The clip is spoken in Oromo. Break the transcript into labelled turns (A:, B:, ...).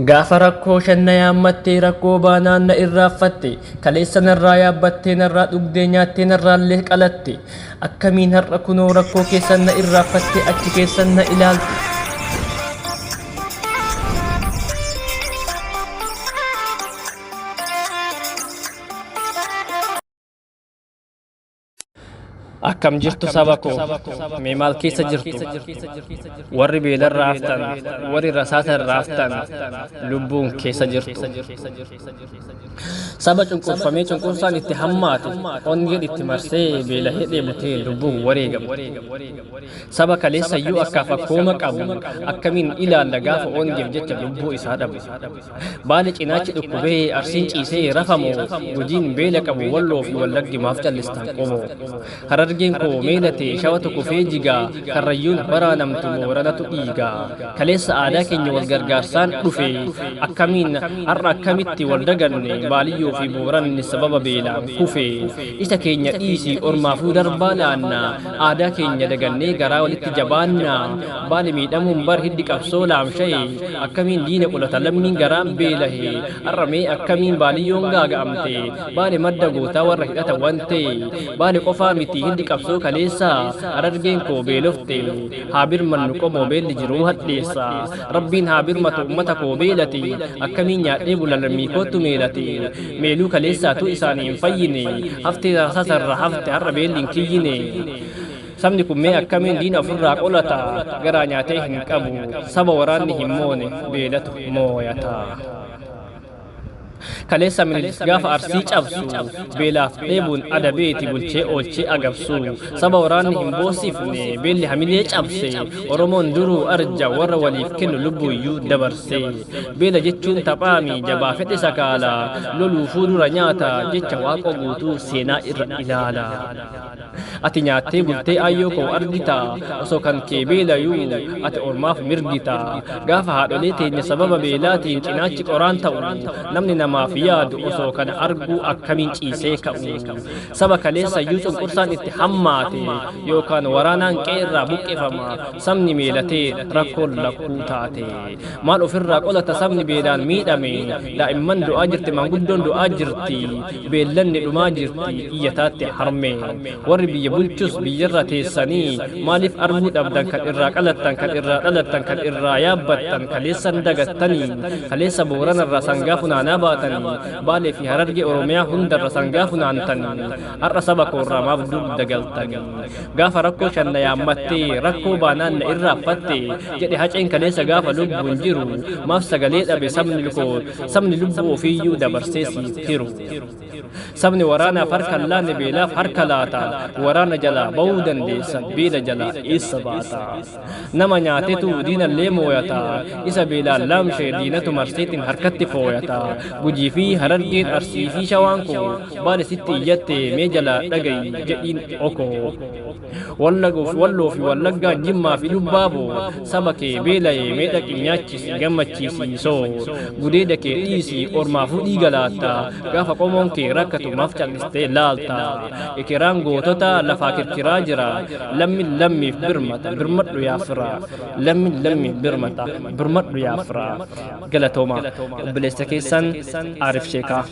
A: Gaafa rakkoo shanna yaammattee rakkoo baanaan na irraaffatte kaleessa narraa yaabbattee narraa dhugdee nyaattee narraallee qalatte akkamiin har'a kunoo rakkoo keessan na irraaffatte achi keessan na ilaalte. Akkam jirtu saba koo mee maal keessa jirtu warri beelarraa haftan warri rasaasarraa haftan lubbuun keessa jirtu saba cunqurfamee cunqursaan itti hammaate ongeen itti marsee beela hidhee butee lubbuun wareegamu saba kaleessayyuu akkaaf akkooma qabu akkamiin ilaalla gaafa ongeef jecha lubbuu isaa dhabu baala cinaachi dhukkubee arsiin ciisee rafamoo gujiin beela qabu walloo fi wallaggi maaf callistan qomoo harargeen koo meelate shawatu kufee jigaa karrayyuun baraanamtu mooranatu dhiigaa kaleessa aadaa keenya wal gargaarsaan dhufe akkamiin har'a akkamitti wal daganne baaliyyoo fi booranni sababa beelaan kufe isa keenya dhiisii ormaafuu darbaa laannaa aadaa keenya dagannee garaa walitti jabaannaa baali miidhamuun bar hiddi qabsoo laamsha'e akkamiin diina qolata lammiin garaan beelahe har'a mee akkamiin baaliyyoon gaaga'amte baali madda gootaa warra hidhata wante baali qofaa miti hiddi qabsoo kaleessa harargeen koo beelofte haa birmannu qomoo beelli jiruu hadheessa rabbiin haa birmatu ummata koo beelate akkamiin nyaadhee bulalammii kootu meelate meeluu kaleessaatu isaanii hin fayyine haftee rasaasarra hafte har'a beelli hin kiyyine sabni kun mee akkamiin diina ofirraa qolata garaa nyaatee hin qabu saba waraanni hin moone beelatu mooyata kaleessa minilis gaafa arsii cabsu beelaaf dheebuun adabeeti bulchee oolchee agabsu saba waraanni hin boosifne beelli hamilee cabse oromoon duruu arja warra waliif kennu lubbuuyyuu dabarse beela jechuun taphaami jabaa fedhe sakaala loluufuu dura nyaata jecha waaqoo guutuu seenaa irra ilaala ati nyaattee bultee ayyoo koo argita osoo kan kee beelayuu ati ormaaf mirgita gaafa haadholee teenya sababa beelaatiin cinaachi qoraan ta'u namni namaaf yaadu osoo kana arguu akkamiin ciisee ka'u saba kaleessayyuu cunqursaan itti hammaate yookaan waraanaan qeerraa buqqifama sabni meelatee rakkoon lakkuu taate maal ofirraa qolata sabni beelaan miidhame daa'imman du'aa jirti manguddoon du'aa jirti beellanni dhumaa jirti iyyataatti harme warri biyya bulchus biyyarra teessanii maaliif arguu dhabdan kan irraa qalattan kan irraa dhalattan kan irraa yaabbattan kaleessan dagattanii kaleessa booranarraa sangaa funaanaa baatanii baalee fi harargee oromiyaa hundarra sangaa funaantanii har'a saba koorraa maaf dugda galtanii gaafa rakkoo shanna yaammattee rakkoo baanaan na irraaffatte jedhe haceen kaleessa gaafa lubbuun jiru maaf sagalee dhabe sabni lubbuu ofiiyyuu dabarsee siif hiru sabni waraanaaf harka laanne beelaaf harka laata waraana jalaa ba'uu dandeessa beela jalaa eessa baata nama nyaatetu diinallee mooyata isa beelaan laamshee diinatu marseetiin harkatti fooyata gujii fi harargeen arsii fi shawaan koo baale sitti iyyatte mee jalaa dhagayi jedhiin oko walloo fi wallaggaan jimmaa fi lubbaaboo saba kee beela'ee mee dhaqi nyaachisi gammachiisiisoo gudeeda kee dhiisii ormaafuu dhiiga laatta gaafa qomoon kee rakkatu maaf callistee laalta ekiraan gootota lafaa kirkiraa jira lammin lammiif birmata birmadhu yaafira lammin lammiif birmadhu yaafira galatooma obboleessa keessan Arif Sheekaa